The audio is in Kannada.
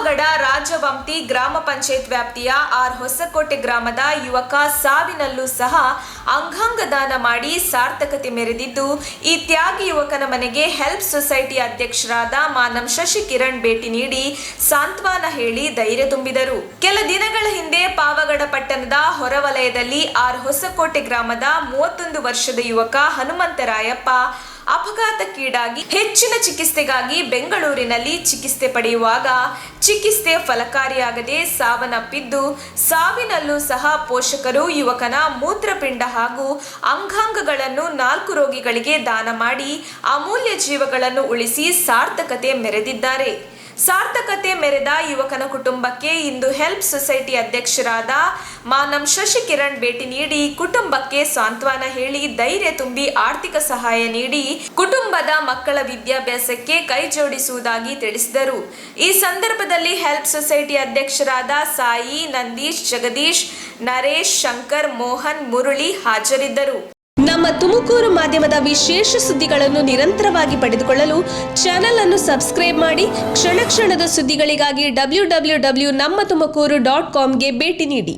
ಪಾವಗಡ ರಾಜವಂತಿ ಗ್ರಾಮ ಪಂಚಾಯತ್ ವ್ಯಾಪ್ತಿಯ ಆರ್ ಹೊಸಕೋಟೆ ಗ್ರಾಮದ ಯುವಕ ಸಾವಿನಲ್ಲೂ ಸಹ ಅಂಗಾಂಗ ದಾನ ಮಾಡಿ ಸಾರ್ಥಕತೆ ಮೆರೆದಿದ್ದು, ಈ ತ್ಯಾಗಿ ಯುವಕನ ಮನೆಗೆ ಹೆಲ್ಪ್ ಸೊಸೈಟಿ ಅಧ್ಯಕ್ಷರಾದ ಮಾನಂ ಶಶಿ ಕಿರಣ್ ಭೇಟಿ ನೀಡಿ ಸಾಂತ್ವನ ಹೇಳಿ ಧೈರ್ಯ ತುಂಬಿದರು. ಕೆಲ ದಿನಗಳ ಹಿಂದೆ ಪಾವಗಡ ಪಟ್ಟಣದ ಹೊರವಲಯದಲ್ಲಿ ಆರ್ ಹೊಸಕೋಟೆ ಗ್ರಾಮದ 31 ವರ್ಷದ ಯುವಕ ಹನುಮಂತರಾಯಪ್ಪ ಅಪಘಾತಕ್ಕೀಡಾಗಿ ಹೆಚ್ಚಿನ ಚಿಕಿತ್ಸೆಗಾಗಿ ಬೆಂಗಳೂರಿನಲ್ಲಿ ಚಿಕಿತ್ಸೆ ಪಡೆಯುವಾಗ ಚಿಕಿತ್ಸೆ ಫಲಕಾರಿಯಾಗದೆ ಸಾವನ್ನಪ್ಪಿದ್ದು, ಸಾವಿನಲ್ಲೂ ಸಹ ಪೋಷಕರು ಯುವಕನ ಮೂತ್ರಪಿಂಡ ಹಾಗೂ ಅಂಗಾಂಗಗಳನ್ನು 4 ರೋಗಿಗಳಿಗೆ ದಾನ ಮಾಡಿ ಅಮೂಲ್ಯ ಜೀವಗಳನ್ನು ಉಳಿಸಿ ಸಾರ್ಥಕತೆ ಮೆರೆದಿದ್ದಾರೆ. ಸಾರ್ಥಕತೆ ಮೆರೆದ ಯುವಕನ ಕುಟುಂಬಕ್ಕೆ ಇಂದು ಹೆಲ್ಪ್ ಸೊಸೈಟಿ ಅಧ್ಯಕ್ಷರಾದ ಮಾನಂ ಶಶಿ ಕಿರಣ್ ಭೇಟಿ ನೀಡಿ ಕುಟುಂಬಕ್ಕೆ ಸಾಂತ್ವನ ಹೇಳಿ ಧೈರ್ಯ ತುಂಬಿ ಆರ್ಥಿಕ ಸಹಾಯ ನೀಡಿ ಕುಟುಂಬದ ಮಕ್ಕಳ ವಿದ್ಯಾಭ್ಯಾಸಕ್ಕೆ ಕೈ ಜೋಡಿಸುವುದಾಗಿ ತಿಳಿಸಿದರು. ಈ ಸಂದರ್ಭದಲ್ಲಿ ಹೆಲ್ಪ್ ಸೊಸೈಟಿ ಅಧ್ಯಕ್ಷರಾದ ಸಾಯಿ, ನಂದೀಶ್, ಜಗದೀಶ್, ನರೇಶ್, ಶಂಕರ್, ಮೋಹನ್, ಮುರಳಿ ಹಾಜರಿದ್ದರು. ನಮ್ಮ ತುಮಕೂರು ಮಾಧ್ಯಮದ ವಿಶೇಷ ಸುದ್ದಿಗಳನ್ನು ನಿರಂತರವಾಗಿ ಪಡೆದುಕೊಳ್ಳಲು ಚಾನೆಲ್ ಅನ್ನು ಸಬ್ಸ್ಕ್ರೈಬ್ ಮಾಡಿ. ಕ್ಷಣ ಕ್ಷಣದ ಸುದ್ದಿಗಳಿಗಾಗಿ www.nammathumakuru.com ಗೆ ಭೇಟಿ ನೀಡಿ.